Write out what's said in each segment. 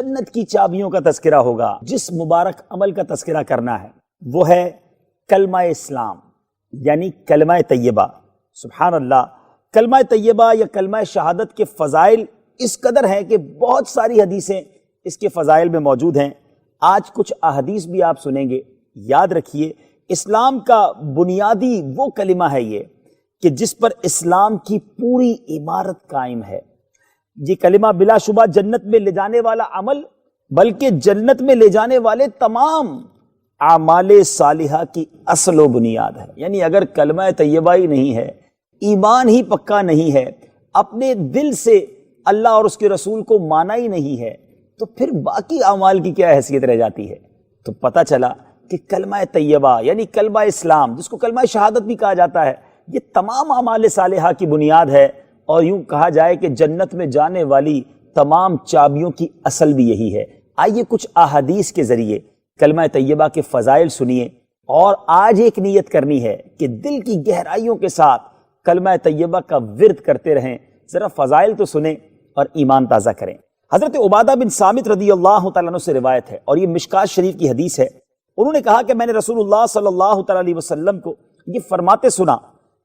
جنت کی چابیوں کا تذکرہ ہوگا، جس مبارک عمل کا تذکرہ کرنا ہے وہ ہے کلمہ اسلام، یعنی کلمہ طیبہ۔ سبحان اللہ، کلمہ طیبہ یا کلمہ شہادت کے فضائل اس قدر ہیں کہ بہت ساری حدیثیں اس کے فضائل میں موجود ہیں۔ آج کچھ احادیث بھی آپ سنیں گے۔ یاد رکھیے، اسلام کا بنیادی وہ کلمہ ہے یہ کہ جس پر اسلام کی پوری عمارت قائم ہے۔ یہ کلمہ بلا شبہ جنت میں لے جانے والا عمل، بلکہ جنت میں لے جانے والے تمام اعمال صالحہ کی اصل و بنیاد ہے۔ یعنی اگر کلمہ طیبہ ہی نہیں ہے، ایمان ہی پکا نہیں ہے، اپنے دل سے اللہ اور اس کے رسول کو مانا ہی نہیں ہے، تو پھر باقی اعمال کی کیا حیثیت رہ جاتی ہے؟ تو پتہ چلا کہ کلمہ طیبہ یعنی کلمہ اسلام، جس کو کلمہ شہادت بھی کہا جاتا ہے، یہ تمام اعمال صالحہ کی بنیاد ہے، اور یوں کہا جائے کہ جنت میں جانے والی تمام چابیوں کی اصل بھی یہی ہے۔ آئیے کچھ احادیث کے ذریعے کلمہ طیبہ کے فضائل سنیے، اور آج ایک نیت کرنی ہے کہ دل کی گہرائیوں کے ساتھ کلمہ طیبہ کا ورد کرتے رہیں۔ ذرا فضائل تو سنیں اور ایمان تازہ کریں۔ حضرت عبادہ بن صامت رضی اللہ تعالیٰ عنہ سے روایت ہے، اور یہ مشکات شریف کی حدیث ہے۔ انہوں نے کہا کہ میں نے رسول اللہ صلی اللہ تعالیٰ علیہ وسلم کو یہ فرماتے سنا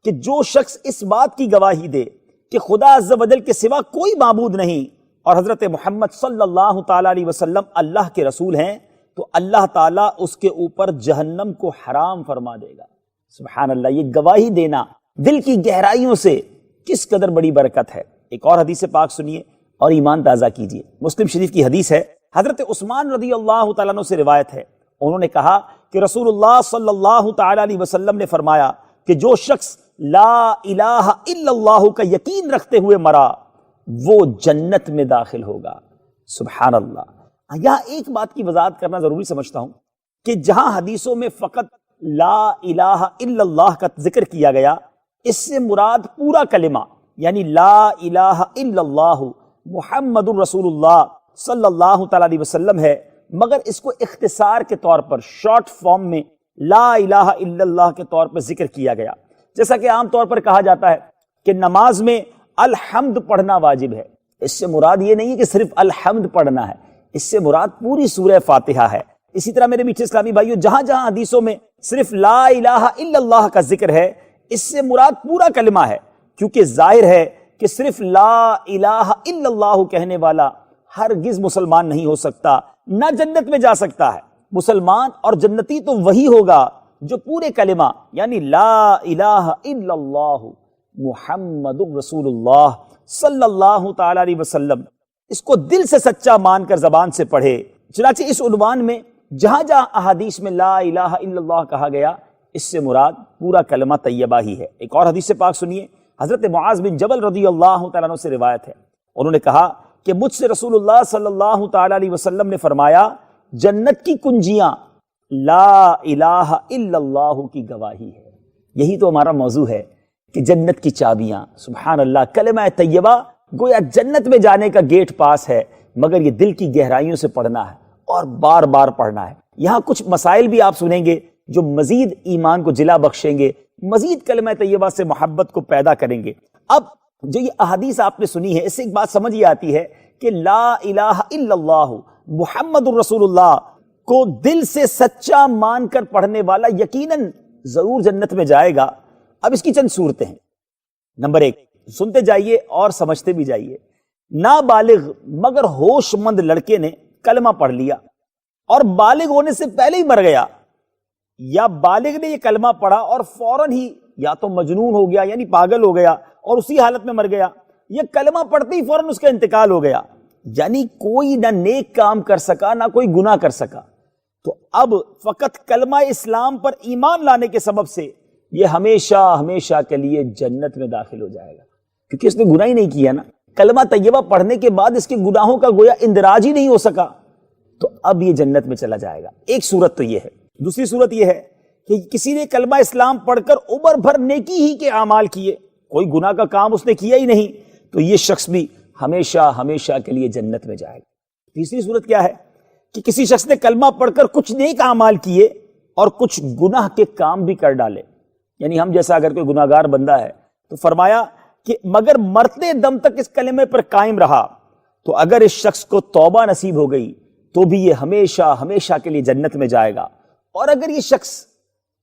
کہ جو شخص اس بات کی گواہی دے کہ خدا عز و جل کے سوا کوئی معبود نہیں اور حضرت محمد صلی اللہ تعالیٰ علیہ وسلم اللہ کے رسول ہیں، تو اللہ تعالیٰ اس کے اوپر جہنم کو حرام فرما دے گا۔ سبحان اللہ، یہ گواہی دینا دل کی گہرائیوں سے کس قدر بڑی برکت ہے۔ ایک اور حدیث پاک سنیے اور ایمان تازہ کیجیے۔ مسلم شریف کی حدیث ہے، حضرت عثمان رضی اللہ تعالیٰ عنہ سے روایت ہے۔ انہوں نے کہا کہ رسول اللہ صلی اللہ تعالیٰ علیہ وسلم نے فرمایا کہ جو شخص لا الہ الا اللہ کا یقین رکھتے ہوئے مرا، وہ جنت میں داخل ہوگا۔ سبحان اللہ۔ یہاں ایک بات کی وضاحت کرنا ضروری سمجھتا ہوں کہ جہاں حدیثوں میں فقط لا الہ الا اللہ کا ذکر کیا گیا، اس سے مراد پورا کلمہ یعنی لا الہ الا اللہ محمد الرسول اللہ صلی اللہ تعالیٰ علیہ وسلم ہے، مگر اس کو اختصار کے طور پر شارٹ فارم میں لا الہ الا اللہ کے طور پر ذکر کیا گیا۔ جیسا کہ عام طور پر کہا جاتا ہے کہ نماز میں الحمد پڑھنا واجب ہے، اس سے مراد یہ نہیں ہے کہ صرف الحمد پڑھنا ہے، اس سے مراد پوری سورہ فاتحہ ہے۔ اسی طرح میرے میٹھے اسلامی بھائیوں، جہاں جہاں حدیثوں میں صرف لا الہ الا اللہ کا ذکر ہے، اس سے مراد پورا کلمہ ہے، کیونکہ ظاہر ہے کہ صرف لا الہ الا اللہ کہنے والا ہرگز مسلمان نہیں ہو سکتا، نہ جنت میں جا سکتا ہے۔ مسلمان اور جنتی تو وہی ہوگا جو پورے کلمہ یعنی لا الہ الا اللہ محمد الرسول اللہ صلی اللہ تعالی علیہ وسلم اس کو دل سے سچا مان کر زبان سے پڑھے۔ چنانچہ اس عنوان میں جہاں جہاں احادیث میں لا الہ الا اللہ کہا گیا، اس سے مراد پورا کلمہ طیبہ ہی ہے۔ ایک اور حدیث پاک سنیے، حضرت معاذ بن جبل رضی اللہ تعالیٰ عنہ سے روایت ہے۔ انہوں نے کہا کہ مجھ سے رسول اللہ صلی اللہ تعالیٰ علیہ وسلم نے فرمایا، جنت کی کنجیاں لا الہ الا اللہ کی گواہی ہے۔ یہی تو ہمارا موضوع ہے کہ جنت کی چابیاں، سبحان اللہ، کلمہ طیبہ گویا جنت میں جانے کا گیٹ پاس ہے، مگر یہ دل کی گہرائیوں سے پڑھنا ہے اور بار بار پڑھنا ہے۔ یہاں کچھ مسائل بھی آپ سنیں گے جو مزید ایمان کو جلا بخشیں گے، مزید کلمہ طیبہ سے محبت کو پیدا کریں گے۔ اب جو یہ احادیث آپ نے سنی ہے، اس سے ایک بات سمجھ یہ آتی ہے کہ لا الہ الا اللہ محمد الرسول اللہ کو دل سے سچا مان کر پڑھنے والا یقیناً ضرور جنت میں جائے گا۔ اب اس کی چند صورتیں ہیں۔ نمبر ایک، سنتے جائیے اور سمجھتے بھی جائیے۔ نابالغ مگر ہوش مند لڑکے نے کلمہ پڑھ لیا اور بالغ ہونے سے پہلے ہی مر گیا، یا بالغ نے یہ کلمہ پڑھا اور فوراً ہی یا تو مجنون ہو گیا یعنی پاگل ہو گیا اور اسی حالت میں مر گیا، یہ کلمہ پڑھتے ہی فوراً اس کا انتقال ہو گیا، یعنی کوئی نہ نیک کام کر سکا نہ کوئی گناہ کر سکا، تو اب فقط کلمہ اسلام پر ایمان لانے کے سبب سے یہ ہمیشہ ہمیشہ کے لیے جنت میں داخل ہو جائے گا، کیونکہ اس نے گناہ ہی نہیں کیا نا۔ کلمہ طیبہ پڑھنے کے بعد اس کے گناہوں کا گویا اندراج ہی نہیں ہو سکا، تو اب یہ جنت میں چلا جائے گا۔ ایک صورت تو یہ ہے۔ دوسری صورت یہ ہے کہ کسی نے کلمہ اسلام پڑھ کر عمر بھر نیکی ہی کے اعمال کیے، کوئی گناہ کا کام اس نے کیا ہی نہیں، تو یہ شخص بھی ہمیشہ ہمیشہ کے لیے جنت میں جائے گا۔ تیسری صورت کیا ہے کہ کسی شخص نے کلمہ پڑھ کر کچھ نیک اعمال کیے اور کچھ گناہ کے کام بھی کر ڈالے، یعنی ہم جیسا اگر کوئی گناہ گار بندہ ہے تو فرمایا کہ مگر مرتے دم تک اس کلمے پر قائم رہا تو اگر اس شخص کو توبہ نصیب ہو گئی تو بھی یہ ہمیشہ ہمیشہ کے لیے جنت میں جائے گا، اور اگر یہ شخص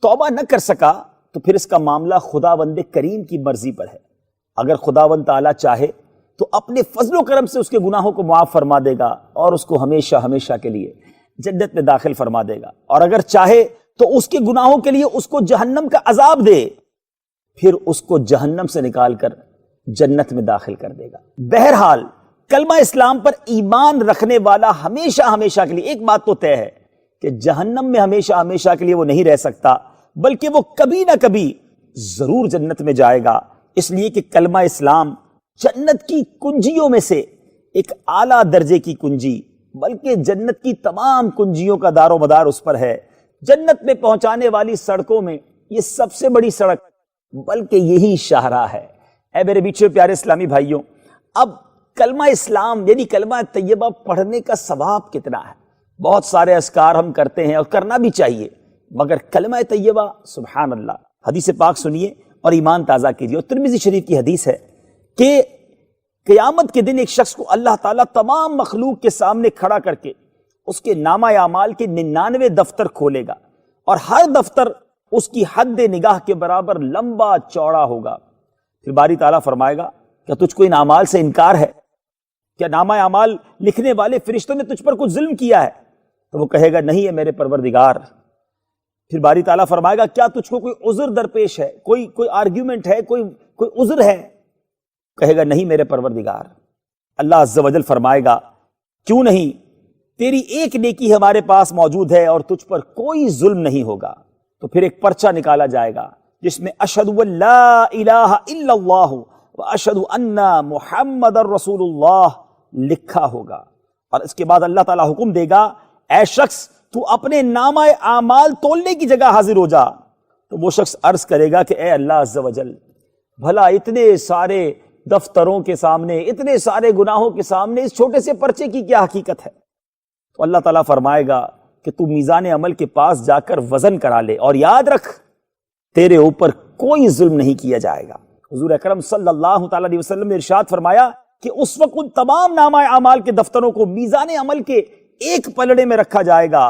توبہ نہ کر سکا تو پھر اس کا معاملہ خداوند کریم کی مرضی پر ہے۔ اگر خداوند تعالیٰ چاہے تو اپنے فضل و کرم سے اس کے گناہوں کو معاف فرما دے گا اور اس کو ہمیشہ ہمیشہ کے لیے جنت میں داخل فرما دے گا، اور اگر چاہے تو اس کے گناہوں کے لیے اس کو جہنم کا عذاب دے، پھر اس کو جہنم سے نکال کر جنت میں داخل کر دے گا۔ بہرحال کلمہ اسلام پر ایمان رکھنے والا ہمیشہ ہمیشہ کے لیے، ایک بات تو طے ہے کہ جہنم میں ہمیشہ ہمیشہ کے لیے وہ نہیں رہ سکتا، بلکہ وہ کبھی نہ کبھی ضرور جنت میں جائے گا، اس لیے کہ کلمہ اسلام جنت کی کنجیوں میں سے ایک اعلیٰ درجے کی کنجی، بلکہ جنت کی تمام کنجیوں کا دار و مدار اس پر ہے۔ جنت میں پہنچانے والی سڑکوں میں یہ سب سے بڑی سڑک بلکہ یہی شاہراہ ہے۔ اے میرے بیچے پیارے اسلامی بھائیوں، اب کلمہ اسلام یعنی کلمہ طیبہ پڑھنے کا ثواب کتنا ہے؟ بہت سارے اذکار ہم کرتے ہیں اور کرنا بھی چاہیے، مگر کلمہ طیبہ سبحان اللہ، حدیث پاک سنیے اور ایمان تازہ کیجیے۔ اور ترمذی شریف کی حدیث ہے کہ قیامت کے دن ایک شخص کو اللہ تعالیٰ تمام مخلوق کے سامنے کھڑا کر کے اس کے نامہ اعمال کے 99 دفتر کھولے گا، اور ہر دفتر اس کی حد نگاہ کے برابر لمبا چوڑا ہوگا۔ پھر باری تعالیٰ فرمائے گا کیا تجھ کو ان اعمال سے انکار ہے؟ کیا نامہ اعمال لکھنے والے فرشتوں نے تجھ پر کچھ ظلم کیا ہے؟ تو وہ کہے گا نہیں ہے میرے پروردگار۔ پھر باری تعالیٰ فرمائے گا کیا تجھ کو کوئی عذر درپیش ہے، کوئی آرگیومنٹ ہے، کوئی عذر ہے؟ کہے گا نہیں میرے پروردگار۔ اللہ عز و جل فرمائے گا کیوں نہیں، تیری ایک نیکی ہمارے پاس موجود ہے اور تجھ پر کوئی ظلم نہیں ہوگا۔ تو پھر ایک پرچہ نکالا جائے گا جس میں اشہد ان لا الہ الا اللہ واشہد ان محمد رسول اللہ لکھا ہوگا، اور اس کے بعد اللہ تعالیٰ حکم دے گا اے شخص تو اپنے نامہ اعمال تولنے کی جگہ حاضر ہو جا۔ تو وہ شخص عرض کرے گا کہ اے اللہ عز و جل، بھلا اتنے سارے دفتروں کے سامنے، اتنے سارے گناہوں کے سامنے اس چھوٹے سے پرچے کی کیا حقیقت ہے؟ تو اللہ تعالیٰ فرمائے گا کہ تو میزان عمل کے پاس جا کر وزن کرا لے، اور یاد رکھ تیرے اوپر کوئی ظلم نہیں کیا جائے گا۔ حضور اکرم صلی اللہ تعالیٰ علیہ وسلم نے ارشاد فرمایا کہ اس وقت ان تمام نامہ اعمال کے دفتروں کو میزان عمل کے ایک پلڑے میں رکھا جائے گا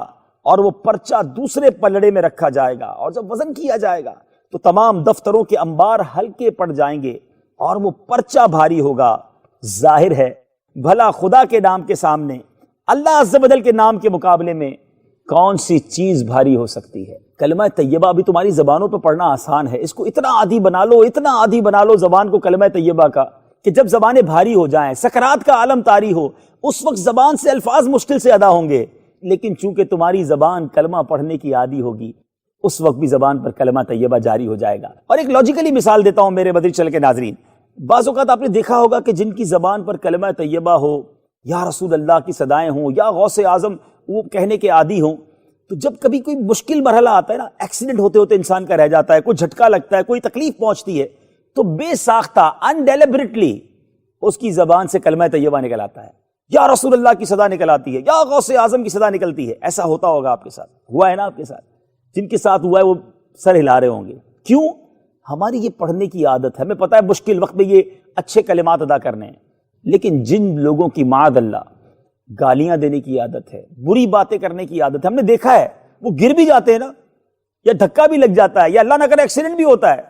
اور وہ پرچہ دوسرے پلڑے میں رکھا جائے گا، اور جب وزن کیا جائے گا تو تمام دفتروں کے انبار ہلکے پڑ جائیں گے اور وہ پرچہ بھاری ہوگا۔ ظاہر ہے بھلا خدا کے نام کے سامنے اللہ عز و جل کے نام کے مقابلے میں کون سی چیز بھاری ہو سکتی ہے؟ کلمہ طیبہ بھی تمہاری زبانوں پہ پڑھنا آسان ہے، اس کو اتنا عادی بنا لو، اتنا عادی بنا لو زبان کو کلمہ طیبہ کا کہ جب زبانیں بھاری ہو جائیں، سکرات کا عالم طاری ہو، اس وقت زبان سے الفاظ مشکل سے ادا ہوں گے، لیکن چونکہ تمہاری زبان کلمہ پڑھنے کی عادی ہوگی، اس وقت بھی زبان پر کلمہ طیبہ جاری ہو جائے گا۔ اور ایک لاجیکلی مثال دیتا ہوں میرے بدر چل کے ناظرین، بعض اوقات آپ نے دیکھا ہوگا کہ جن کی زبان پر کلمہ طیبہ ہو، یا رسول اللہ کی صدائیں ہوں، یا غوث اعظم وہ کہنے کے عادی ہوں، تو جب کبھی کوئی مشکل مرحلہ آتا ہے نا، ایکسیڈنٹ ہوتے ہوتے انسان کا رہ جاتا ہے، کوئی جھٹکا لگتا ہے، کوئی تکلیف پہنچتی ہے، تو بے ساختہ انڈیلیبریٹلی اس کی زبان سے کلمہ طیبہ نکل آتا ہے، یا رسول اللہ کی صدا نکل آتی ہے، یا غوث اعظم کی صدا نکلتی ہے۔ ایسا ہوتا ہوگا آپ کے ساتھ، ہوا ہے نا آپ کے ساتھ؟ جن کے ساتھ ہوا ہے وہ سر ہلا رہے ہوں گے۔ کیوں؟ ہماری یہ پڑھنے کی عادت ہے، ہمیں پتہ ہے مشکل وقت میں یہ اچھے کلمات ادا کرنے ہیں، لیکن جن لوگوں کی معاذ اللہ گالیاں دینے کی عادت ہے، بری باتیں کرنے کی عادت ہے، ہم نے دیکھا ہے وہ گر بھی جاتے ہیں نا، یا دھکا بھی لگ جاتا ہے، یا اللہ نہ کرے ایکسیڈنٹ بھی ہوتا ہے،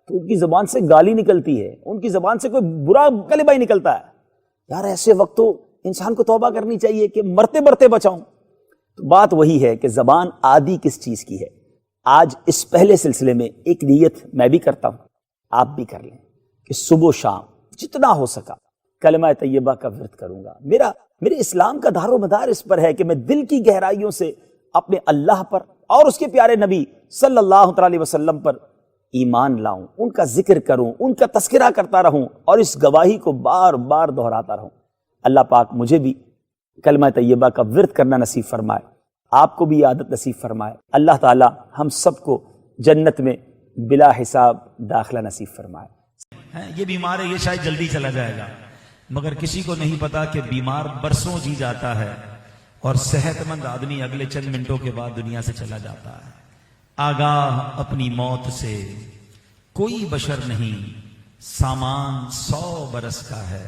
تو ان کی زبان سے گالی نکلتی ہے، ان کی زبان سے کوئی برا کلمہ ہی نکلتا ہے۔ یار ایسے وقت تو انسان کو توبہ کرنی چاہیے کہ مرتے مرتے بچاؤں۔ تو بات وہی ہے کہ زبان عادی کس چیز کی ہے۔ آج اس پہلے سلسلے میں ایک نیت میں بھی کرتا ہوں، آپ بھی کر لیں کہ صبح و شام جتنا ہو سکا کلمہ طیبہ کا ورد کروں گا۔ میرے اسلام کا دار و مدار اس پر ہے کہ میں دل کی گہرائیوں سے اپنے اللہ پر اور اس کے پیارے نبی صلی اللہ علیہ وسلم پر ایمان لاؤں، ان کا ذکر کروں، ان کا تذکرہ کرتا رہوں، اور اس گواہی کو بار بار دہراتا رہوں۔ اللہ پاک مجھے بھی کلمہ طیبہ کا ورد کرنا نصیب فرمائے، آپ کو بھی عادت نصیب فرمائے۔ اللہ تعالی ہم سب کو جنت میں بلا حساب داخلہ نصیب فرمائے۔ یہ بیمار ہے، یہ شاید جلدی چلا جائے گا، مگر کسی کو نہیں پتا کہ بیمار برسوں جی جاتا ہے اور صحت مند آدمی اگلے چند منٹوں کے بعد دنیا سے چلا جاتا ہے۔ آگاہ اپنی موت سے کوئی بشر نہیں، سامان 100 برس کا ہے،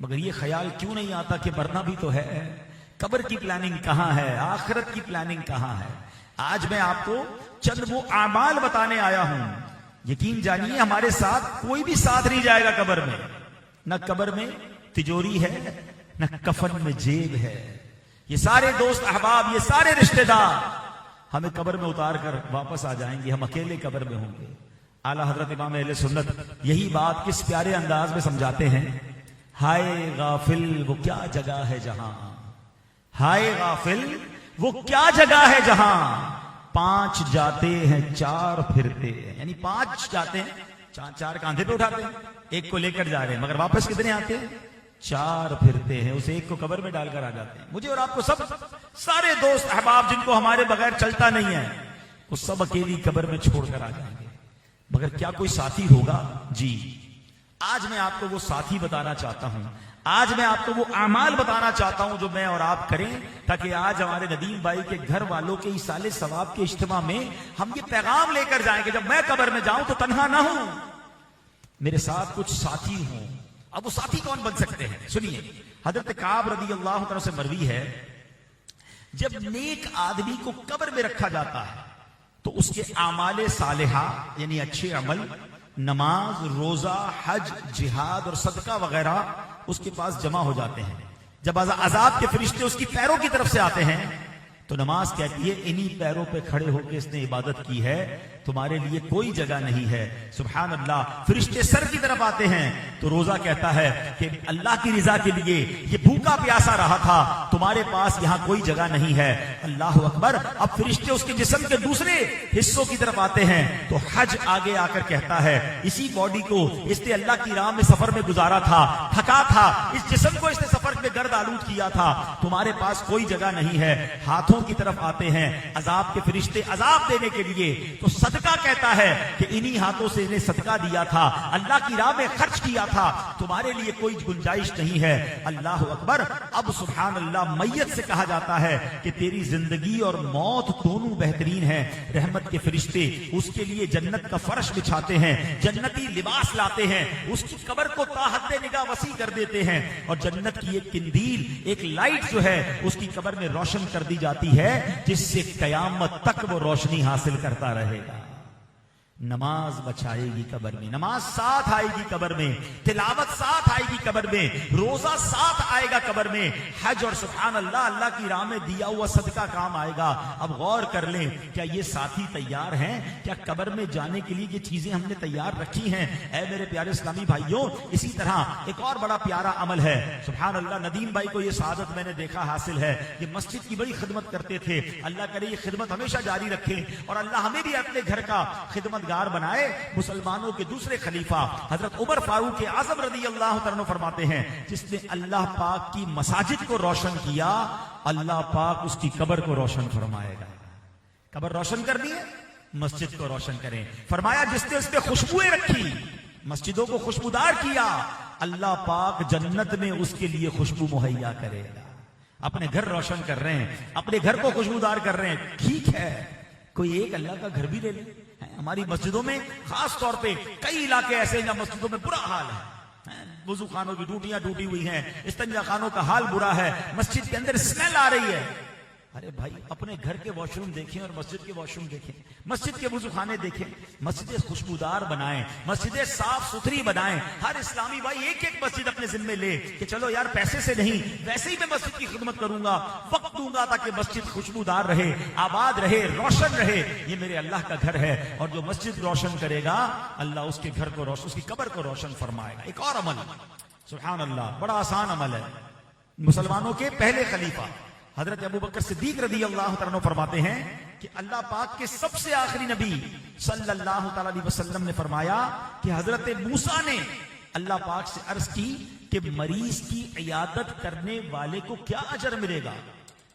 مگر یہ خیال کیوں نہیں آتا کہ مرنا بھی تو ہے؟ قبر کی پلاننگ کہاں ہے؟ آخرت کی پلاننگ کہاں ہے؟ آج میں آپ کو چند وہ اعمال بتانے آیا ہوں، یقین جانیے ہمارے ساتھ کوئی بھی ساتھ نہیں جائے گا قبر میں، نہ قبر میں تجوری ہے، نہ کفن میں جیب ہے۔ یہ سارے دوست احباب، یہ سارے رشتہ دار ہمیں قبر میں اتار کر واپس آ جائیں گے، ہم اکیلے قبر میں ہوں گے۔ اعلیٰ حضرت امام اہل سنت یہی بات کس پیارے انداز میں سمجھاتے ہیں، ہائے غافل وہ کیا جگہ ہے جہاں، ہائے غافل وہ کیا جگہ ہے جہاں 5 جاتے ہیں 4 پھرتے ہیں، یعنی 5 جاتے ہیں، 4 کاندھے پہ اٹھاتے ہیں، ایک کو لے کر جا رہے ہیں، مگر واپس کتنے آتے ہیں؟ 4 پھرتے ہیں، اسے ایک کو قبر میں ڈال کر آ جاتے ہیں۔ مجھے اور آپ کو سب سارے دوست احباب جن کو ہمارے بغیر چلتا نہیں ہے، وہ سب اکیلی قبر میں چھوڑ کر آ جائیں گے، مگر کیا کوئی ساتھی ہوگا؟ جی، آج میں آپ کو وہ ساتھی بتانا چاہتا ہوں، آج میں آپ کو وہ اعمال بتانا چاہتا ہوں جو میں اور آپ کریں، تاکہ آج ہمارے ندیم بھائی کے گھر والوں کے ایصال ثواب کے اجتماع میں ہم یہ پیغام لے کر جائیں کہ جب میں قبر میں جاؤں تو تنہا نہ ہوں، میرے ساتھ کچھ ساتھی ہوں۔ اب وہ ساتھی کون بن سکتے ہیں؟ سنیے، حضرت کعب رضی اللہ عنہ سے مروی ہے، جب نیک آدمی کو قبر میں رکھا جاتا ہے تو اس کے اعمال صالحہ یعنی اچھے عمل، نماز، روزہ، حج، جہاد اور صدقہ وغیرہ اس کے پاس جمع ہو جاتے ہیں۔ جب عذاب کے فرشتے اس کی پیروں کی طرف سے آتے ہیں تو نماز کہتی ہے انہی پیروں پہ کھڑے ہو کے اس نے عبادت کی ہے، تمہارے لیے کوئی جگہ نہیں ہے۔ سبحان اللہ۔ فرشتے سر کی طرف آتے ہیں تو روزہ کہتا ہے کہ اللہ کی رضا کے لیے یہ بھوکا پیاسا رہا تھا، تمہارے پاس یہاں کوئی جگہ نہیں ہے۔ اللہ اکبر۔ اب فرشتے اس کے جسم کے دوسرے حصوں کی طرف آتے ہیں تو حج آگے آ کر کہتا ہے اسی باڈی کو اس نے اللہ کی راہ میں سفر میں گزارا تھا، تھکا تھا، اس جسم کو اس نے سفر میں گرد آلود کیا تھا، تمہارے پاس کوئی جگہ نہیں ہے۔ ہاتھوں کی طرف آتے ہیں عذاب کے فرشتے عذاب دینے کے لیے تو صدقہ کہتا ہے کہ انہی ہاتھوں سے انہیں صدقہ دیا تھا، اللہ کی راہ میں خرچ کیا تھا، تمہارے لیے کوئی گنجائش نہیں ہے۔ اللہ اکبر۔ اب سبحان اللہ میت سے کہا جاتا ہے کہ تیری زندگی اور موت دونوں بہترین ہیں۔ رحمت کے فرشتے اس کے لیے جنت کا فرش بچھاتے ہیں، جنتی لباس لاتے ہیں، اس کی قبر کو تا حد نگاہ وسیع کر دیتے ہیں اور جنت کی ایک قندیل، ایک لائٹ جو ہے اس کی قبر میں روشن کر دی جاتی ہے جس سے قیامت تک وہ روشنی حاصل کرتا رہے گا۔ نماز بچائے گی قبر میں، نماز ساتھ آئے گی قبر میں، تلاوت ساتھ آئے گی قبر میں، روزہ ساتھ آئے گا قبر میں، حج اور سبحان اللہ اللہ کی راہ میں دیا ہوا صدقہ کام آئے گا۔ اب غور کر لیں، کیا یہ ساتھی تیار ہیں؟ کیا قبر میں جانے کے لیے یہ چیزیں ہم نے تیار رکھی ہیں؟ اے میرے پیارے اسلامی بھائیوں، اسی طرح ایک اور بڑا پیارا عمل ہے، سبحان اللہ، ندیم بھائی کو یہ سعادت میں نے دیکھا حاصل ہے، یہ مسجد کی بڑی خدمت کرتے تھے، اللہ کرے یہ خدمت ہمیشہ جاری رکھے اور اللہ ہمیں بھی اپنے گھر کا خدمت گار بنائے۔ مسلمانوں کے دوسرے خلیفہ حضرت عمر فاروق اعظم رضی اللہ تعالیٰ عنہ فرماتے ہیں جس نے اللہ پاک کی مساجد کو روشن کیا، اللہ پاک اس کی قبر کو روشن فرمائے گا۔ قبر روشن کر دی، مسجد کو روشن کریں۔ فرمایا جس نے اس پہ خوشبوئیں رکھی، مسجدوں کو خوشبودار کیا، اللہ پاک جنت میں اس کے لیے خوشبو مہیا کرے گا۔ اپنے گھر روشن کر رہے ہیں، اپنے گھر کو خوشبودار کر رہے ہیں، ٹھیک ہے، کوئی ایک اللہ کا گھر بھی لے لیں۔ ہماری مسجدوں میں خاص طور پہ کئی علاقے ایسے ہیں جہاں مسجدوں میں برا حال ہے، وضو خانوں کی ٹوٹیاں ٹوٹی ہوئی ہیں، استنجا خانوں کا حال برا ہے، مسجد کے اندر اسمیل آ رہی ہے۔ ارے بھائی، اپنے گھر کے واش روم دیکھیں اور مسجد کے واش روم دیکھیں، مسجد کے وضو خانے دیکھیں، مسجدیں خوشبودار بنائیں، مسجدیں صاف ستھری بنائیں۔ ہر اسلامی بھائی ایک ایک مسجد اپنے ذمے لے کہ چلو یار پیسے سے نہیں، ویسے ہی میں مسجد کی خدمت کروں گا، وقت دوں گا تاکہ مسجد خوشبودار رہے، آباد رہے، روشن رہے۔ یہ میرے اللہ کا گھر ہے اور جو مسجد روشن کرے گا اللہ اس کے گھر کو روشن، اس کی قبر کو روشن فرمائے گا۔ ایک اور عمل، سبحان اللہ، بڑا آسان عمل ہے۔ مسلمانوں کے پہلے خلیفہ حضرت ابو بکر صدیق رضی اللہ تعالیٰ عنہ فرماتے ہیں کہ اللہ پاک کے سب سے آخری نبی صلی اللہ تعالیٰ علیہ وسلم نے فرمایا کہ حضرت موسیٰ نے اللہ پاک سے عرض کی کہ مریض کی عیادت کرنے والے کو کیا اجر ملے گا؟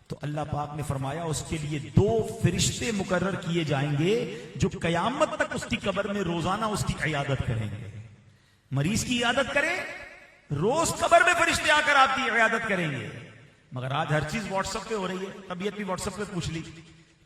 تو اللہ پاک نے فرمایا اس کے لیے 2 فرشتے مقرر کیے جائیں گے جو قیامت تک اس کی قبر میں روزانہ اس کی عیادت کریں گے۔ مریض کی عیادت کریں، روز قبر میں فرشتے آ کر آپ کی عیادت کریں گے۔ مگر آج ہر چیز واٹس ایپ پہ ہو رہی ہے، طبیعت بھی واٹس ایپ پہ پوچھ لی،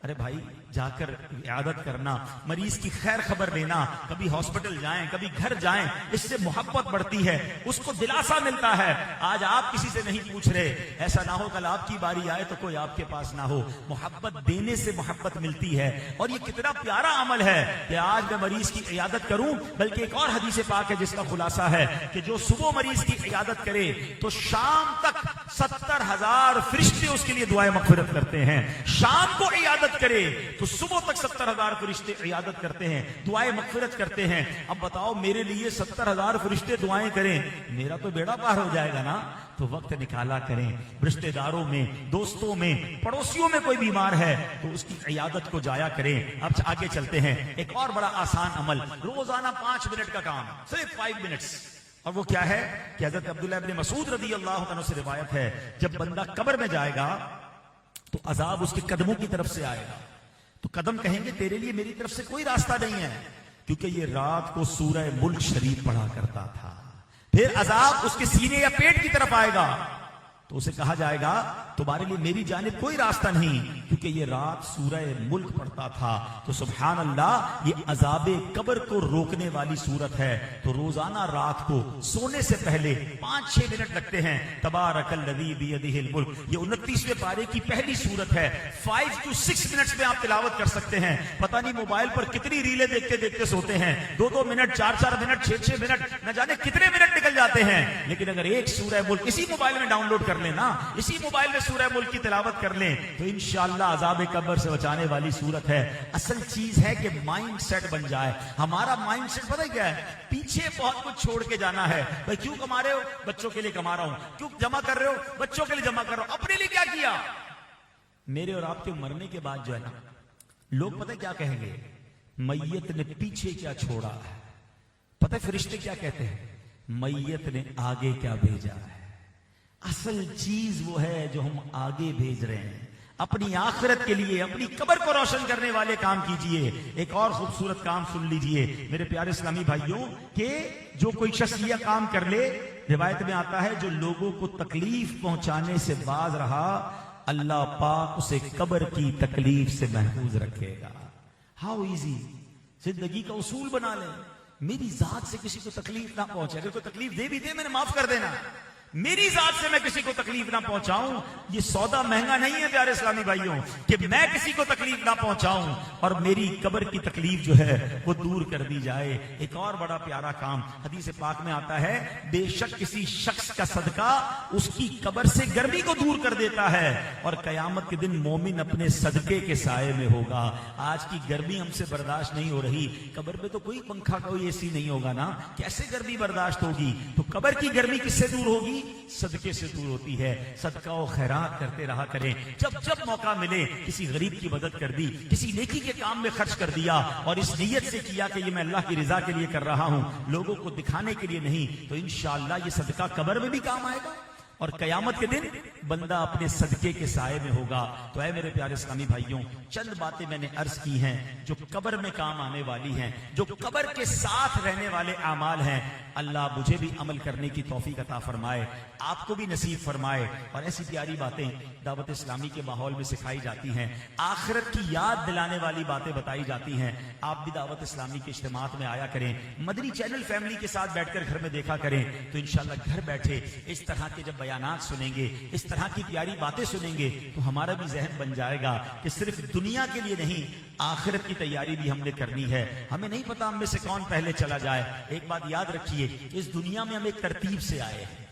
ارے بھائی جا کر عیادت کرنا، مریض کی خیر خبر لینا، کبھی ہاسپٹل جائیں کبھی گھر جائیں، اس سے محبت بڑھتی ہے، اس کو دلاسا ملتا ہے۔ آج آپ کسی سے نہیں پوچھ رہے، ایسا نہ ہو کل آپ کی باری آئے تو کوئی آپ کے پاس نہ ہو۔ محبت دینے سے محبت ملتی ہے، اور یہ کتنا پیارا عمل ہے کہ آج میں مریض کی عیادت کروں۔ بلکہ ایک اور حدیث پاک ہے جس کا خلاصہ ہے کہ جو صبح مریض کی عیادت کرے تو شام تک 70,000 فرشتے اس کے لیے دعائیں مغفرت کرتے ہیں۔ شام کو عیادت کرے تو صبح تک 70,000 فرشتے عیادت کرتے ہیں، دعائیں مغفرت کرتے ہیں۔ اب بتاؤ میرے لیے 70,000 فرشتے دعائیں کریں، میرا تو بیڑا پار ہو جائے گا نا۔ تو وقت نکالا کریں، رشتہ داروں میں، دوستوں میں، پڑوسیوں میں کوئی بیمار ہے تو اس کی عیادت کو جایا کریں۔ اب آگے چلتے ہیں، ایک اور بڑا آسان عمل، روزانہ 5 منٹ کا کام، صرف 5 منٹس۔ اور وہ کیا ہے کہ حضرت عبداللہ ابن مسعود رضی اللہ عنہ سے روایت ہے، جب بندہ قبر میں جائے گا تو عذاب اس کے قدموں کی طرف سے آئے گا، تو قدم کہیں گے تیرے لیے میری طرف سے کوئی راستہ نہیں ہے، کیونکہ یہ رات کو سورہ ملک شریف پڑھا کرتا تھا۔ پھر عذاب اس کے سینے یا پیٹ کی طرف آئے گا تو اسے کہا جائے گا تمہارے لیے میری جانب کوئی راستہ نہیں، کیونکہ یہ رات سورہ ملک پڑھتا تھا۔ تو سبحان اللہ، یہ عذاب قبر کو روکنے والی صورت ہے۔ تو روزانہ رات کو سونے سے پہلے 5-6 منٹ لگتے ہیں۔ تبارک الذی بیدہ الملک، یہ 29ویں پارے کی پہلی صورت ہے۔ 5 to 6 منٹس میں آپ تلاوت کر سکتے ہیں۔ پتہ نہیں موبائل پر کتنی ریلیں دیکھتے دیکھتے سوتے ہیں، 2-2 منٹ، 4-4 منٹ، 6-6 منٹ، نہ جانے کتنے منٹ نکل جاتے ہیں۔ لیکن اگر ایک سورہ ملک اسی موبائل میں ڈاؤن لوڈ کر لینا، اسی موبائل میں سورہ ملک کی تلاوت کر لیں تو انشاءاللہ عذاب قبر سے بچانے والی صورت ہے۔ اصل چیز ہے کہ مائنڈ سیٹ بن جائے۔ ہمارا مائنڈ سیٹ پتہ کیا ہے؟ پیچھے بہت کچھ چھوڑ کے جانا ہے۔ بھائی کیوں کما رہے ہو؟ بچوں کے لیے کما رہا ہوں۔ کیوں جمع کر رہے ہو؟ بچوں کے لیے جمع کر رہا ہوں۔ اپنے لیے کیا کیا؟ میرے اور آپ کے مرنے کے بعد جو ہے نا، لوگ پتہ کیا کہیں گے؟ میت نے پیچھے کیا چھوڑا ہے۔ پتہ فرشتے کیا کہتے ہیں؟ میت نے آگے کیا بھیجا ہے۔ اصل چیز وہ ہے جو ہم آگے بھیج رہے ہیں۔ اپنی آخرت کے لیے، اپنی قبر کو روشن کرنے والے کام کیجئے۔ ایک اور خوبصورت کام سن لیجئے میرے پیارے اسلامی بھائیوں، کہ جو کوئی شخص یہ کام کر لے، روایت میں آتا ہے جو لوگوں کو تکلیف پہنچانے سے باز رہا، اللہ پاک اسے قبر کی تکلیف سے محفوظ رکھے گا۔ ہاؤ ایزی، زندگی کا اصول بنا لیں، میری ذات سے کسی کو تکلیف نہ پہنچے۔ اگر کوئی تکلیف دے بھی دے، میں نے معاف کر دینا۔ میری ذات سے میں کسی کو تکلیف نہ پہنچاؤں۔ یہ سودا مہنگا نہیں ہے پیارے اسلامی بھائیوں، کہ میں کسی کو تکلیف نہ پہنچاؤں اور میری قبر کی تکلیف جو ہے وہ دور کر دی جائے۔ ایک اور بڑا پیارا کام حدیث پاک میں آتا ہے، بے شک کسی شخص کا صدقہ اس کی قبر سے گرمی کو دور کر دیتا ہے، اور قیامت کے دن مومن اپنے صدقے کے سائے میں ہوگا۔ آج کی گرمی ہم سے برداشت نہیں ہو رہی، قبر میں تو کوئی پنکھا کوئی اے سی نہیں ہوگا نا، کیسے گرمی برداشت ہوگی؟ تو قبر کی گرمی کس سے دور ہوگی؟ صدقے سے دور ہوتی ہے۔ صدقہ و خیرات کرتے رہا کریں، جب جب موقع ملے کسی غریب کی مدد کر دی، کسی نیکی کے کام میں خرچ کر دیا، اور اس نیت سے کیا کہ یہ میں اللہ کی رضا کے لیے کر رہا ہوں، لوگوں کو دکھانے کے لیے نہیں، تو انشاءاللہ یہ صدقہ قبر میں بھی کام آئے گا، اور قیامت کے دن بندہ اپنے صدقے کے سائے میں ہوگا۔ تو اے میرے پیارے اسلامی بھائیوں، چند باتیں میں نے عرض کی ہیں جو قبر میں کام آنے والی ہیں، جو قبر کے ساتھ رہنے والے اعمال ہیں۔ اللہ مجھے بھی عمل کرنے کی توفیق عطا فرمائے، آپ کو بھی نصیب فرمائے، اور ایسی پیاری باتیں دعوت اسلامی کے ماحول میں سکھائی جاتی ہیں، آخرت کی یاد دلانے والی باتیں بتائی جاتی ہیں۔ آپ بھی دعوت اسلامی کے اجتماعات میں آیا کریں، مدنی چینل فیملی کے ساتھ بیٹھ کر گھر میں دیکھا کریں، تو انشاءاللہ گھر بیٹھے اس طرح کے جب بیانات سنیں گے، اس طرح کی پیاری باتیں سنیں گے، تو ہمارا بھی ذہن بن جائے گا کہ صرف دنیا کے لیے نہیں، آخرت کی تیاری بھی ہم نے کرنی ہے۔ ہمیں نہیں پتا ہم میں سے کون پہلے چلا جائے۔ ایک بات یاد رکھیے، اس دنیا میں ہم ایک ترتیب سے آئے ہیں،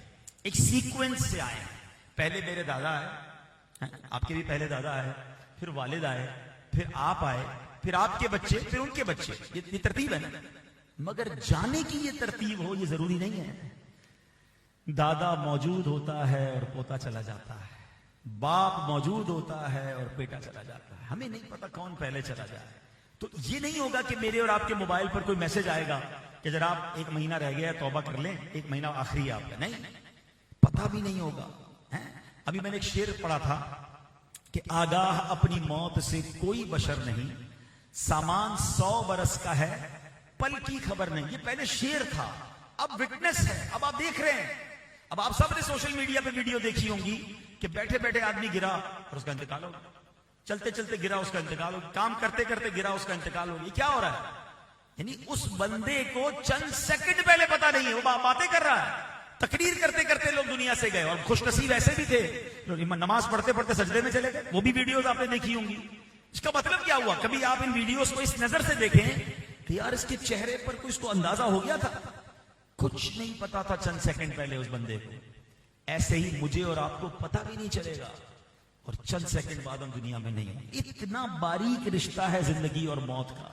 ایک سیکوینس سے آئے ہیں۔ پہلے میرے دادا آئے، آپ کے بھی پہلے دادا آئے، پھر والد آئے، پھر آپ آئے، پھر آپ کے بچے، پھر ان کے بچے، یہ ترتیب ہے نا۔ مگر جانے کی یہ ترتیب ہو یہ ضروری نہیں ہے۔ دادا موجود ہوتا ہے اور پوتا چلا جاتا ہے، باپ موجود ہوتا ہے اور بیٹا چلا جاتا ہے، ہمیں نہیں پتا کون پہلے چلا جائے۔ تو یہ نہیں ہوگا کہ میرے اور آپ کے موبائل پر کوئی میسج آئے گا کہ جناب 1 مہینہ رہ گیا ہے، توبہ کر لیں، 1 مہینہ آخری ہے آپ کا، نہیں، پتہ بھی نہیں ہوگا۔ ابھی میں نے ایک شعر پڑھا تھا کہ آگاہ اپنی موت سے کوئی بشر نہیں، سامان 100 برس کا ہے، پل کی خبر نہیں۔ یہ پہلے شعر تھا، اب وٹنس ہے، اب آپ دیکھ رہے ہیں۔ اب آپ سب نے سوشل میڈیا پہ ویڈیو دیکھی ہوں گی کہ بیٹھے بیٹھے آدمی گرا اور اس کا انتقال ہو گیا، چلتے چلتے گرا اس کا انتقال ہو گیا, کام کرتے کرتے گرا اس کا انتقال ہو گیا. کیا ہو رہا ہے؟ یعنی اس بندے کو چند سیکنڈ پہلے پتا نہیں ہے, وہ باتیں کر رہا ہے, تقریر کرتے کرتے لوگ دنیا سے گئے. اور خوش نصیب ایسے بھی تھے جو نماز پڑھتے پڑھتے سجدے میں چلے گئے, وہ بھی ویڈیوز آپ نے دیکھی ہوں گی. اس کا مطلب کیا ہوا؟ کبھی آپ ان ویڈیوز کو اس نظر سے دیکھیں کہ یار اس کے چہرے پر کوئی اس کو اندازہ ہو گیا تھا, کچھ نہیں پتا تھا چند سیکنڈ پہلے اس بندے کو. ایسے ہی مجھے اور آپ کو پتا بھی نہیں چلے گا اور چند سیکنڈ بعد ہم دنیا میں نہیں ہیں. اتنا باریک رشتہ ہے زندگی اور موت کا.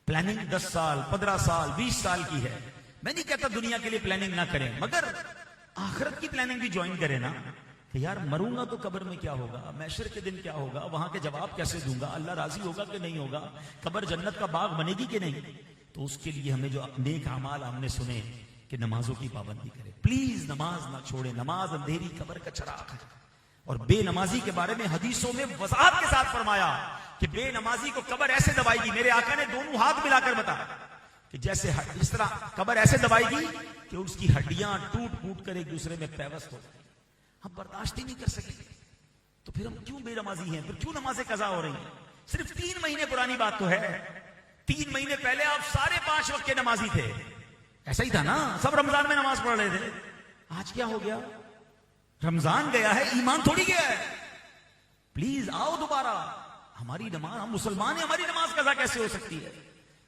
پلاننگ 10 سال 15 سال 20 سال کی ہے. میں نہیں کہتا دنیا کے لیے پلاننگ نہ کریں, مگر آخرت کی پلاننگ بھی جوائن کریں نا. کہ یار مروں گا تو قبر میں کیا ہوگا, محشر کے دن کیا ہوگا, وہاں کے جواب کیسے دوں گا, اللہ راضی ہوگا کہ نہیں ہوگا, قبر جنت کا باغ بنے گی کہ نہیں. تو اس کے لیے ہمیں جو نیک اعمال ہم نے سنے کہ نمازوں کی پابندی کرے. پلیز نماز نہ چھوڑے. نماز اندھیری قبر کا چراغ ہے. اور بے نمازی کے بارے میں حدیثوں میں وضاحت کے ساتھ فرمایا کہ بے نمازی کو قبر ایسے دبائے گی. میرے آقا نے دونوں ہاتھ ملا کر بتایا کہ جیسے اس طرح قبر ایسے دبائے گی کہ اس کی ہڈیاں ٹوٹ پھوٹ کر ایک دوسرے میں پیوست ہو جائیں. ہم برداشت ہی نہیں کر سکیں. تو پھر ہم کیوں بے نمازی ہیں, پھر کیوں نمازیں قضا ہو رہی ہیں؟ صرف 3 مہینے پرانی بات تو ہے. 3 مہینے پہلے آپ سارے 5 وقت کے نمازی تھے. ایسا ہی تھا نا, سب رمضان میں نماز پڑھ رہے تھے. آج کیا ہو گیا؟ رمضان گیا ہے, ایمان تھوڑی گیا ہے. پلیز آؤ دوبارہ. ہماری نماز, ہم مسلمان ہیں, ہماری نماز قضا کیسے ہو سکتی ہے؟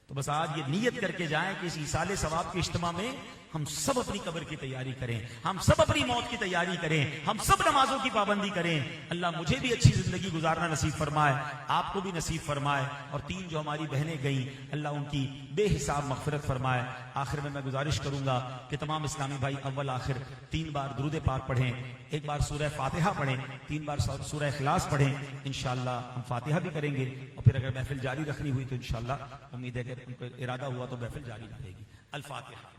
تو بس آج یہ نیت کر کے جائیں کہ اس ایصال ثواب کے اجتماع میں ہم سب اپنی قبر کی تیاری کریں, ہم سب اپنی موت کی تیاری کریں, ہم سب نمازوں کی پابندی کریں. اللہ مجھے بھی اچھی زندگی گزارنا نصیب فرمائے, آپ کو بھی نصیب فرمائے. اور 3 جو ہماری بہنیں گئیں, اللہ ان کی بے حساب مغفرت فرمائے. آخر میں گزارش کروں گا کہ تمام اسلامی بھائی اول آخر 3 بار درود پاک پڑھیں, 1 بار سورہ فاتحہ پڑھیں, 3 بار سورہ اخلاص پڑھیں. انشاءاللہ ہم فاتحہ بھی کریں گے, اور پھر اگر محفل جاری رکھنی ہوئی تو انشاءاللہ امید ہے کہ ان کو ارادہ ہوا تو محفل جاری رہے گی. الفاتحہ.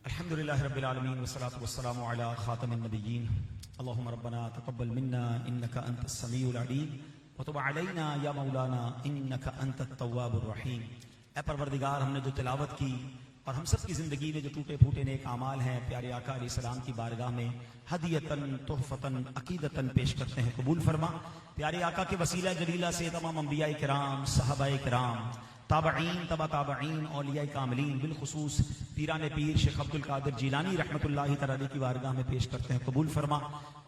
الحمد لله رب العالمين والصلاة والسلام على خاتم النبيين. اللهم ربنا تقبل منا إنك أنت السميع العليم وتب علينا يا مولانا إنك أنت التواب الرحيم. اے پروردگار, ہم نے جو تلاوت کی اور ہم سب کی زندگی میں جو ٹوٹے پھوٹے نیک اعمال ہیں, پیارے آقا علیہ السلام کی بارگاہ میں ہدیتاً تحفتاً عقیدتاً پیش کرتے ہیں, قبول فرما. پیارے آقا کے وسیلہ جلیلہ سے تمام انبیاء کرام, صحابہ کرام, تابعین, تبع تابعین, اولیاء کاملین, بالخصوص پیران پیر شیخ عبد القادر جیلانی رحمۃ اللہ تعالی کی بارگاہ میں پیش کرتے ہیں, قبول فرما.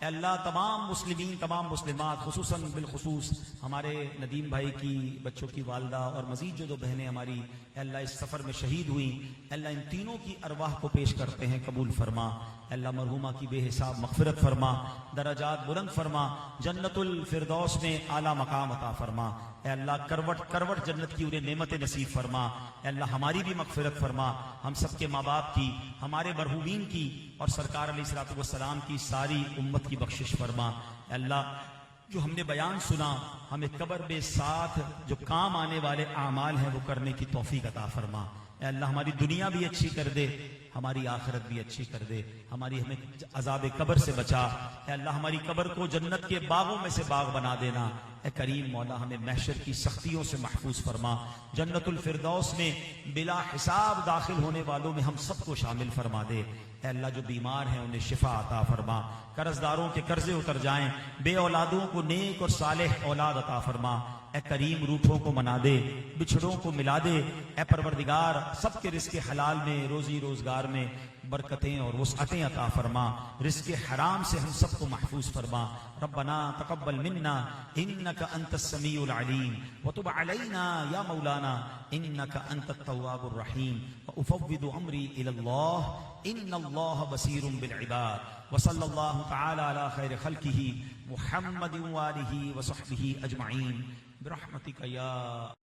اے اللہ, تمام مسلمین, تمام مسلمات, خصوصاً بالخصوص ہمارے ندیم بھائی کی بچوں کی والدہ اور مزید جو بہنیں ہماری اے اللہ اس سفر میں شہید ہوئیں, اے اللہ ان تینوں کی ارواح کو پیش کرتے ہیں, قبول فرما. اے اللہ مرحومہ کی بے حساب مغفرت فرما, درجات بلند فرما, جنت الفردوس میں اعلیٰ مقام عطا فرما. اے اللہ کروٹ کروٹ جنت کی انہیں نعمت نصیب فرما. اے اللہ ہماری بھی مغفرت فرما, ہم سب کے ماں باپ کی, ہمارے مرحومین کی اور سرکار علیہ الصلوۃ والسلام کی ساری امت کی بخشش فرما. اے اللہ جو ہم نے بیان سنا, ہمیں قبر میں ساتھ جو کام آنے والے اعمال ہیں وہ کرنے کی توفیق عطا فرما. اے اللہ ہماری دنیا بھی اچھی کر دے, ہماری آخرت بھی اچھی کر دے, ہماری ہمیں عذاب قبر سے بچا. اے اللہ ہماری قبر کو جنت کے باغوں میں سے باغ بنا دینا. اے کریم مولا ہمیں محشر کی سختیوں سے محفوظ فرما, جنت الفردوس میں بلا حساب داخل ہونے والوں میں ہم سب کو شامل فرما دے. اے اللہ جو بیمار ہیں انہیں شفا عطا فرما, قرض داروں کے قرضے اتر جائیں, بے اولادوں کو نیک اور صالح اولاد عطا فرما. اے کریم روٹھوں کو منا دے, بچھڑوں کو ملا دے. اے پروردگار سب کے رزق حلال میں, روزی روزگار میں برکتیں اور وسعتیں عطا فرما, رزق حرام سے ہم سب کو محفوظ فرما. ربنا تقبل منا انك انت السميع العليم وتب علينا يا مولانا انك انت التواب الرحيم. وافوض امري الى الله ان الله بصير بالعباد. وصلى الله تعالى على خير خلقه محمد وآله وصحبه اجمعين برحمتك يا